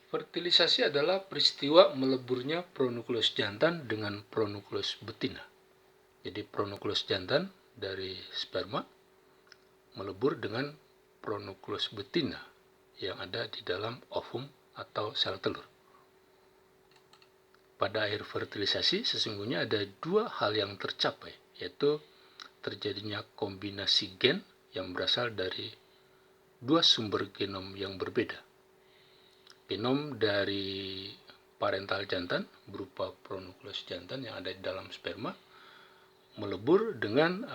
Fertilisasi adalah peristiwa meleburnya pronukleus jantan dengan pronukleus betina. Jadi pronukleus jantan dari sperma melebur dengan pronukleus betina yang ada di dalam ovum atau sel telur. Pada akhir fertilisasi sesungguhnya ada dua hal yang tercapai, yaitu terjadinya kombinasi gen yang berasal dari dua sumber genom yang berbeda. Genom dari parental jantan berupa pronukleus jantan yang ada di dalam sperma melebur dengan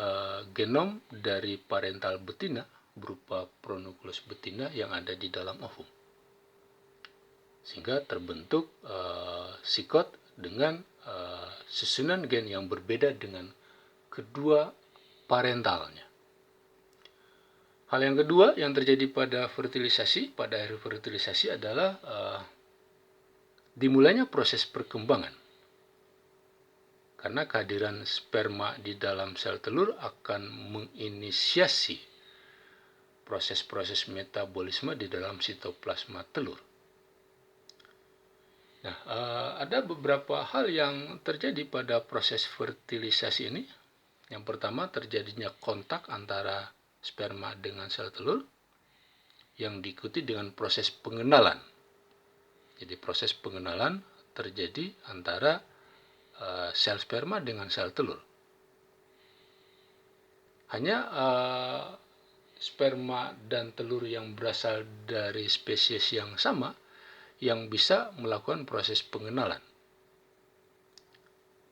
genom dari parental betina berupa pronukleus betina yang ada di dalam ovum. Sehingga terbentuk sigot dengan susunan gen yang berbeda dengan kedua parentalnya. Hal yang kedua yang terjadi pada akhir fertilisasi adalah dimulainya proses perkembangan. Karena kehadiran sperma di dalam sel telur akan menginisiasi proses-proses metabolisme di dalam sitoplasma telur. Nah, ada beberapa hal yang terjadi pada proses fertilisasi ini. Yang pertama, terjadinya kontak antara sperma dengan sel telur yang diikuti dengan proses pengenalan. Jadi proses pengenalan terjadi antara sel sperma dengan sel telur. Hanya sperma dan telur yang berasal dari spesies yang sama yang bisa melakukan proses pengenalan.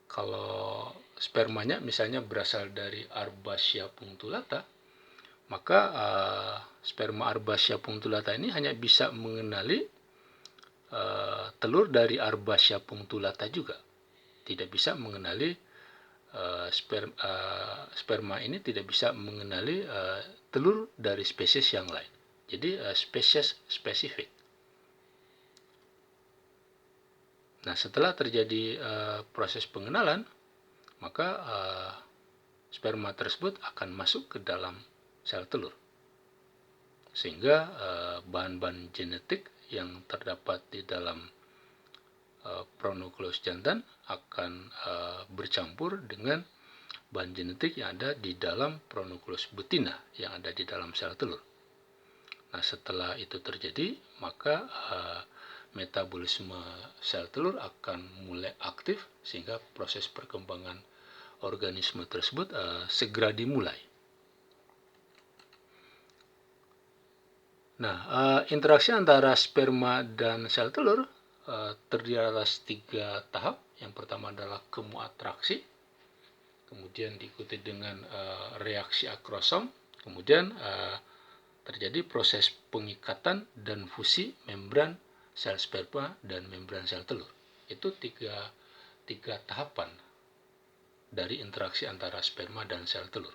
Kalau spermanya misalnya berasal dari Arbacia punctulata, maka sperma Arbacia punctulata ini hanya bisa mengenali telur dari Arbacia punctulata juga. Tidak bisa mengenali sperma ini tidak bisa mengenali telur dari spesies yang lain. Jadi spesies spesifik. Nah, setelah terjadi proses pengenalan, maka sperma tersebut akan masuk ke dalam sel telur. Sehingga bahan-bahan genetik yang terdapat di dalam pronukleus jantan akan bercampur dengan bahan genetik yang ada di dalam pronukleus betina yang ada di dalam sel telur. Nah, setelah itu terjadi, maka metabolisme sel telur akan mulai aktif sehingga proses perkembangan organisme tersebut segera dimulai. Nah, interaksi antara sperma dan sel telur terdiri atas 3 tahap. Yang pertama adalah kemoatraksi, kemudian diikuti dengan reaksi akrosom, kemudian terjadi proses pengikatan dan fusi membran sel sperma dan membran sel telur. Itu tiga tahapan dari interaksi antara sperma dan sel telur.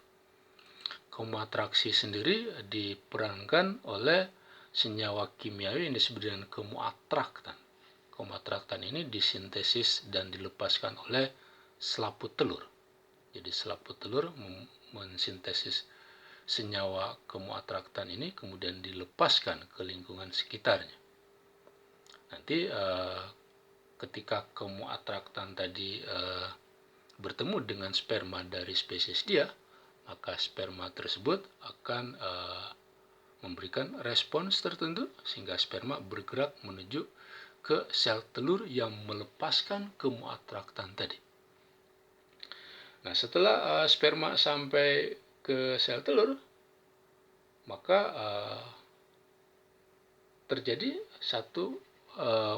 Kemoatraksi sendiri diperankan oleh senyawa kimiawi yang disebut dengan kemoatraktan. Kemoatraktan ini disintesis dan dilepaskan oleh selaput telur. Jadi selaput telur mensintesis senyawa kemoatraktan ini kemudian dilepaskan ke lingkungan sekitarnya. Nanti ketika kemoatraktan tadi bertemu dengan sperma dari spesies dia, maka sperma tersebut akan memberikan respons tertentu sehingga sperma bergerak menuju ke sel telur yang melepaskan kemoatraktan tadi. Nah, setelah sperma sampai ke sel telur, maka terjadi satu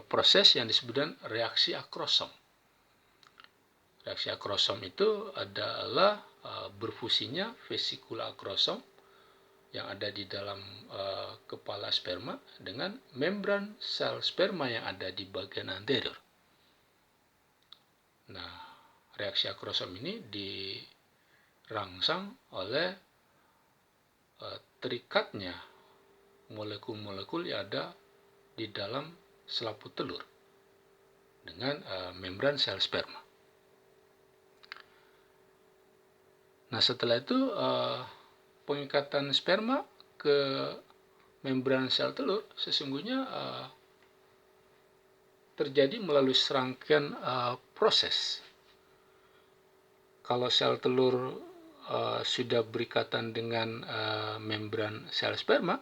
proses yang disebut dengan reaksi akrosom. Reaksi akrosom itu adalah berfusinya vesikula akrosom yang ada di dalam kepala sperma dengan membran sel sperma yang ada di bagian anterior. Nah, reaksi akrosom ini dirangsang oleh terikatnya molekul-molekul yang ada di dalam selaput telur dengan membran sel sperma. Nah, setelah itu pengikatan sperma ke membran sel telur sesungguhnya terjadi melalui serangkaian proses. Kalau sel telur sudah berikatan dengan membran sel sperma,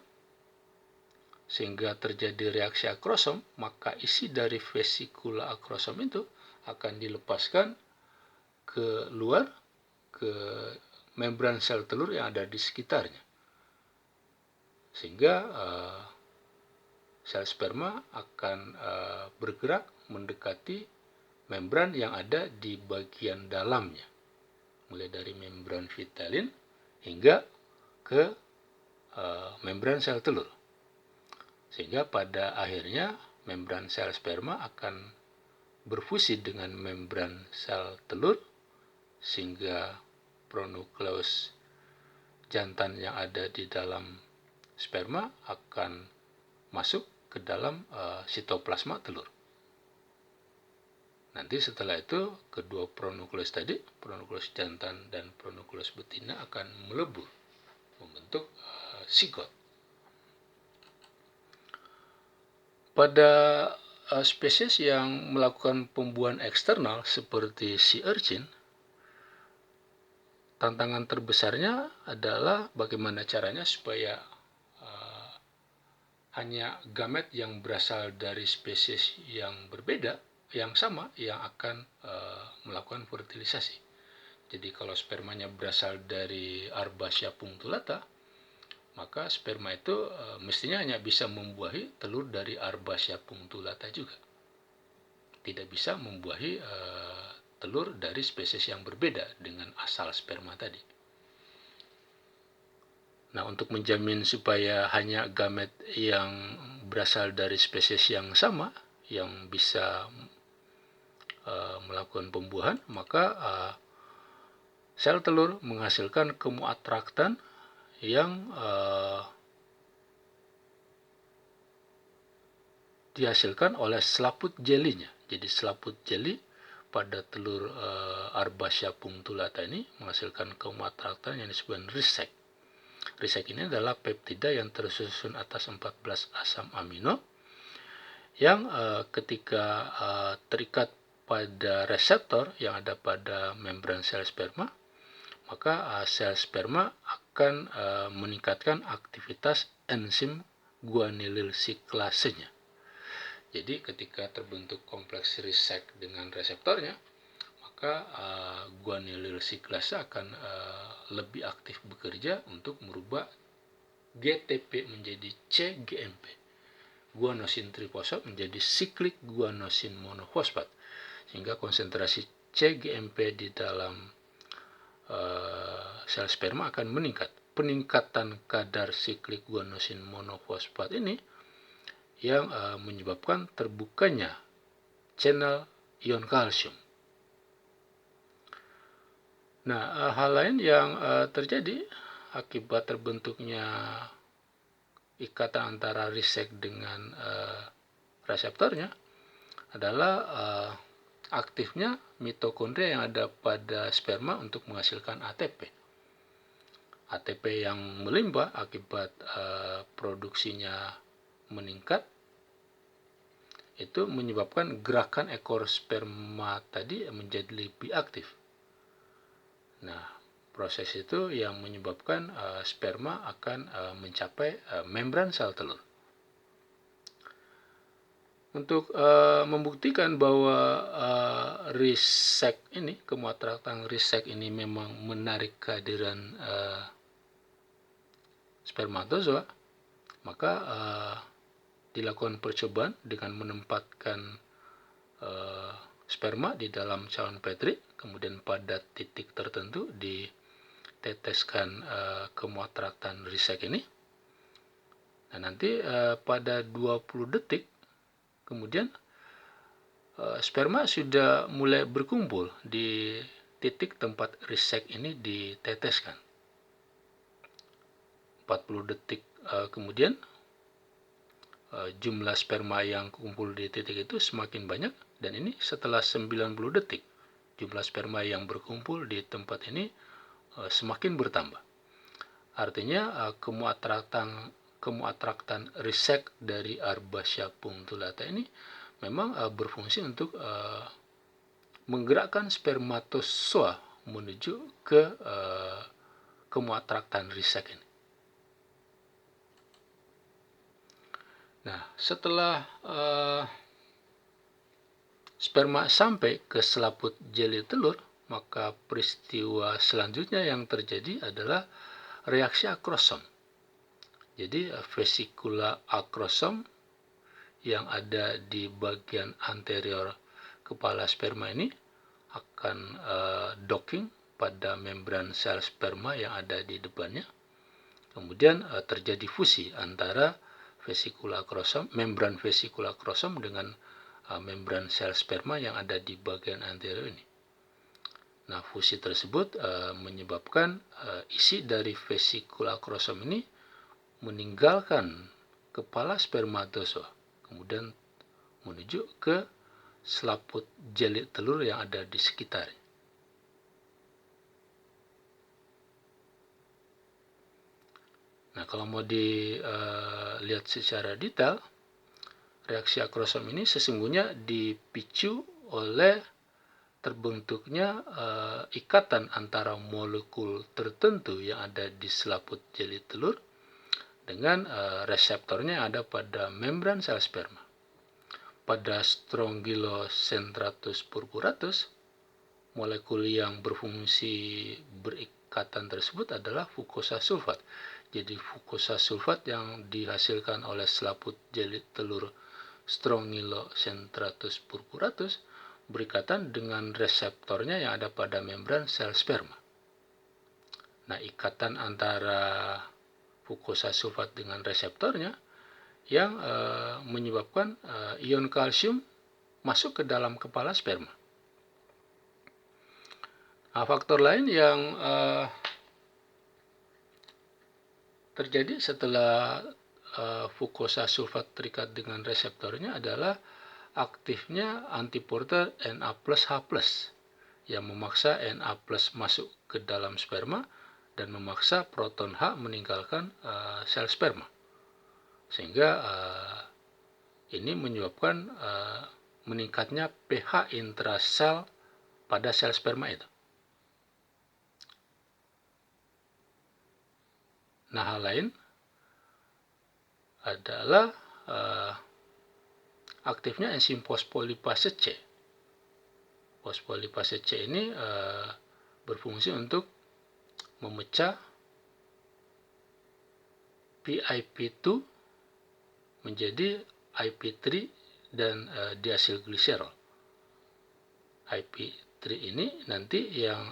sehingga terjadi reaksi akrosom, maka isi dari vesikula akrosom itu akan dilepaskan keluar ke membran sel telur yang ada di sekitarnya. Sehingga sel sperma akan bergerak mendekati membran yang ada di bagian dalamnya, mulai dari membran vitalin hingga ke membran sel telur. Sehingga pada akhirnya membran sel sperma akan berfusi dengan membran sel telur, sehingga pronukleus jantan yang ada di dalam sperma akan masuk ke dalam sitoplasma telur. Nanti setelah itu kedua pronukleus tadi, pronukleus jantan dan pronukleus betina akan melebur membentuk sigot. Pada spesies yang melakukan pembuahan eksternal seperti sea urchin, tantangan terbesarnya adalah bagaimana caranya supaya hanya gamet yang berasal dari spesies yang berbeda, yang sama, yang akan melakukan fertilisasi. Jadi kalau spermanya berasal dari Arbacia punctulata, maka sperma itu mestinya hanya bisa membuahi telur dari Arbacia punctulata juga. Tidak bisa membuahi telur dari spesies yang berbeda dengan asal sperma tadi. Nah, untuk menjamin supaya hanya gamet yang berasal dari spesies yang sama yang bisa melakukan pembuahan, maka sel telur menghasilkan kemoatraktan yang dihasilkan oleh selaput jelinya. Jadi selaput jeli pada telur Arbacia punctulata ini menghasilkan kemoatraktan yang disebut RISEC. RISEC ini adalah peptida yang tersusun atas 14 asam amino yang ketika terikat pada reseptor yang ada pada membran sel sperma, maka sel sperma akan meningkatkan aktivitas enzim guanylyl siklasenya. Jadi ketika terbentuk kompleks RISEC dengan reseptornya, maka guanylyl siklase akan lebih aktif bekerja untuk merubah GTP menjadi cGMP, guanosin trifosfat menjadi siklik guanosin monofosfat, sehingga konsentrasi cGMP di dalam sel sperma akan meningkat. Peningkatan kadar siklik guanosin monofosfat ini yang menyebabkan terbukanya channel ion kalsium. Nah, hal lain yang terjadi akibat terbentuknya ikatan antara RISEC dengan reseptornya adalah aktifnya mitokondria yang ada pada sperma untuk menghasilkan ATP. ATP yang melimpah akibat produksinya meningkat, itu menyebabkan gerakan ekor sperma tadi menjadi lebih aktif. Nah, proses itu yang menyebabkan sperma akan mencapai membran sel telur. Untuk membuktikan bahwa RISEC ini, kemoatraktan RISEC ini memang menarik kehadiran spermatozoa, maka dilakukan percobaan dengan menempatkan sperma di dalam cawan Petri, kemudian pada titik tertentu diteteskan kemoatraktan RISEC ini. Nah, nanti pada 20 detik kemudian sperma sudah mulai berkumpul di titik tempat RISEC ini diteteskan. 40 detik kemudian jumlah sperma yang kumpul di titik itu semakin banyak, dan ini setelah 90 detik jumlah sperma yang berkumpul di tempat ini semakin bertambah. Artinya kemoatraktan RISEC dari Arbacia punctulata ini memang berfungsi untuk menggerakkan spermatozoa menuju ke kemuatraktan risek ini. Nah, setelah sperma sampai ke selaput jeli telur, maka peristiwa selanjutnya yang terjadi adalah reaksi akrosom. Jadi vesikula akrosom yang ada di bagian anterior kepala sperma ini akan docking pada membran sel sperma yang ada di depannya. Kemudian terjadi fusi antara vesikula akrosom, membran vesikula akrosom dengan membran sel sperma yang ada di bagian anterior ini. Nah, fusi tersebut menyebabkan isi dari vesikula akrosom ini meninggalkan kepala spermatozoa, kemudian menuju ke selaput jeli telur yang ada di sekitarnya. Nah, kalau mau dilihat secara detail, reaksi akrosom ini sesungguhnya dipicu oleh terbentuknya ikatan antara molekul tertentu yang ada di selaput jeli telur dengan reseptornya yang ada pada membran sel sperma. Pada Strongylocentratus purpuratus, molekul yang berfungsi berikatan tersebut adalah fukosa sulfat. Jadi fukosa sulfat yang dihasilkan oleh selaput jeli telur Strongylocentratus purpuratus berikatan dengan reseptornya yang ada pada membran sel sperma. Nah, ikatan antara fukosa sulfat dengan reseptornya yang menyebabkan ion kalsium masuk ke dalam kepala sperma. Nah, faktor lain yang terjadi setelah fukosa sulfat terikat dengan reseptornya adalah aktifnya antiporter Na+H+ yang memaksa Na+ masuk ke dalam sperma dan memaksa proton H meninggalkan sel sperma. Sehingga ini menyebabkan meningkatnya pH intrasel pada sel sperma itu. Nah, hal lain adalah aktifnya enzim fosfolipase C. Fosfolipase C ini berfungsi untuk memecah PIP2 menjadi IP3 dan diasilgliserol. IP3 ini nanti yang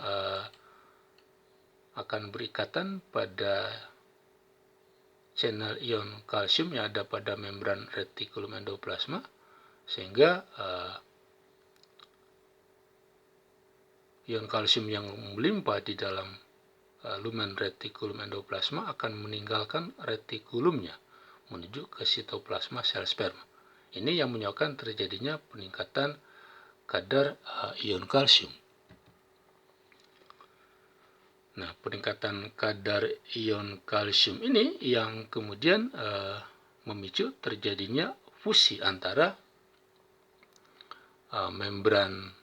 akan berikatan pada channel ion kalsium yang ada pada membran retikulum endoplasma, sehingga ion kalsium yang melimpah di dalam lumen retikulum endoplasma akan meninggalkan retikulumnya menuju ke sitoplasma sel sperma. Ini yang menyebabkan terjadinya peningkatan kadar ion kalsium. Nah, peningkatan kadar ion kalsium ini yang kemudian memicu terjadinya fusi antara membran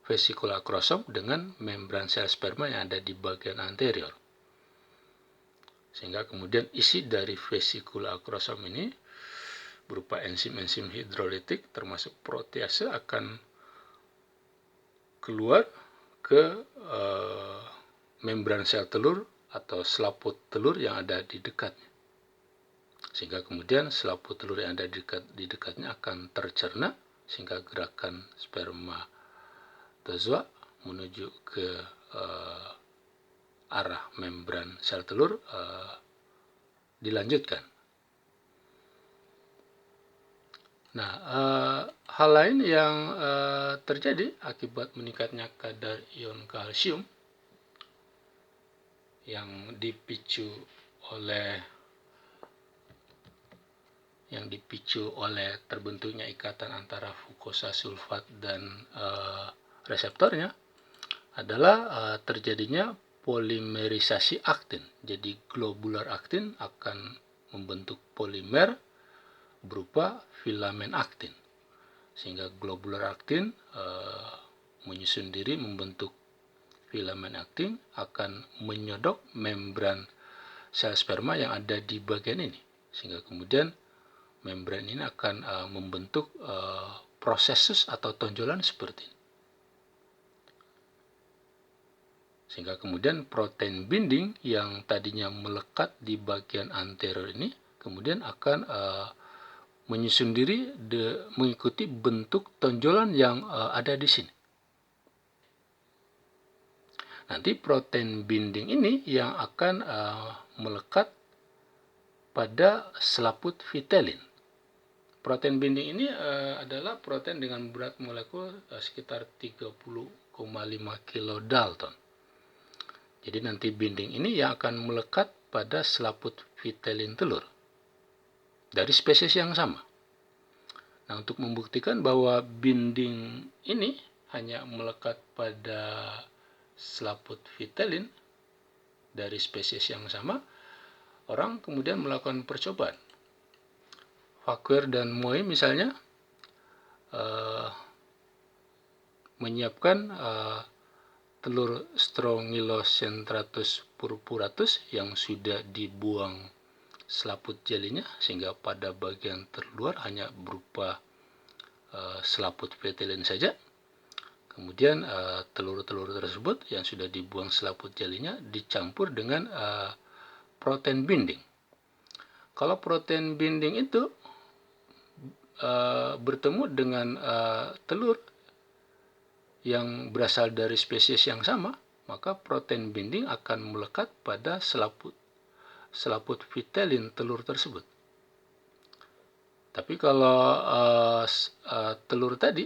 vesikula akrosom dengan membran sel sperma yang ada di bagian anterior. Sehingga kemudian isi dari vesikula akrosom ini berupa enzim-enzim hidrolitik termasuk protease akan keluar ke membran sel telur atau selaput telur yang ada di dekatnya. Sehingga kemudian selaput telur yang ada di dekatnya akan tercerna sehingga gerakan spermatozoa menuju ke arah membran sel telur dilanjutkan. Nah, hal lain yang terjadi akibat meningkatnya kadar ion kalsium yang dipicu oleh terbentuknya ikatan antara fukosa sulfat dan reseptornya adalah terjadinya polimerisasi aktin. Jadi globular aktin akan membentuk polimer berupa filamen aktin. sehingga globular aktin menyusun diri membentuk filamen aktin akan menyodok membran sel sperma yang ada di bagian ini, sehingga kemudian membran ini akan membentuk prosesus atau tonjolan seperti ini. Sehingga kemudian protein binding yang tadinya melekat di bagian anterior ini kemudian akan menyusun diri mengikuti bentuk tonjolan yang ada di sini. Nanti protein binding ini yang akan melekat pada selaput vitelin. Protein binding ini adalah protein dengan berat molekul sekitar 30,5 kilodalton. Jadi nanti binding ini yang akan melekat pada selaput vitelin telur dari spesies yang sama. Nah, untuk membuktikan bahwa binding ini hanya melekat pada selaput vitelin dari spesies yang sama, orang kemudian melakukan percobaan. Vaquer dan Moe misalnya menyiapkan telur Strongylocentratus purpuratus yang sudah dibuang selaput jelinya, sehingga pada bagian terluar hanya berupa selaput vitelin saja. Kemudian telur-telur tersebut yang sudah dibuang selaput jelinya dicampur dengan protein binding. Kalau protein binding itu bertemu dengan telur yang berasal dari spesies yang sama, maka protein binding akan melekat pada selaput vitelin telur tersebut. Tapi kalau telur tadi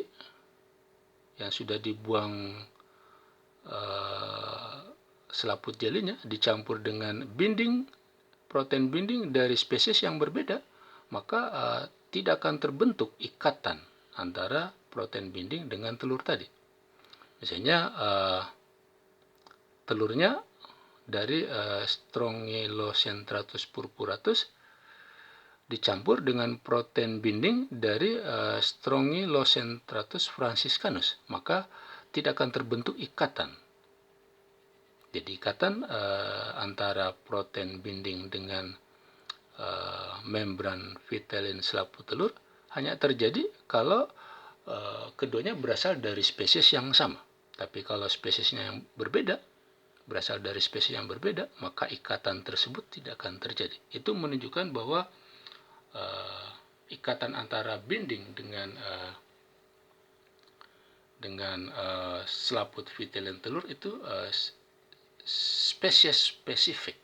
yang sudah dibuang selaput jelinya dicampur dengan protein binding dari spesies yang berbeda, maka tidak akan terbentuk ikatan antara protein binding dengan telur tadi. Misalnya telurnya dari Strongylocentratus purpuratus dicampur dengan protein binding dari Strongylocentratus franciscanus, maka tidak akan terbentuk ikatan. Jadi ikatan antara protein binding dengan membran vitelin selaput telur hanya terjadi kalau keduanya berasal dari spesies yang sama. Tapi kalau spesiesnya yang berbeda, berasal dari spesies yang berbeda, maka ikatan tersebut tidak akan terjadi. Itu menunjukkan bahwa ikatan antara binding dengan selaput vitelin telur itu spesies spesifik.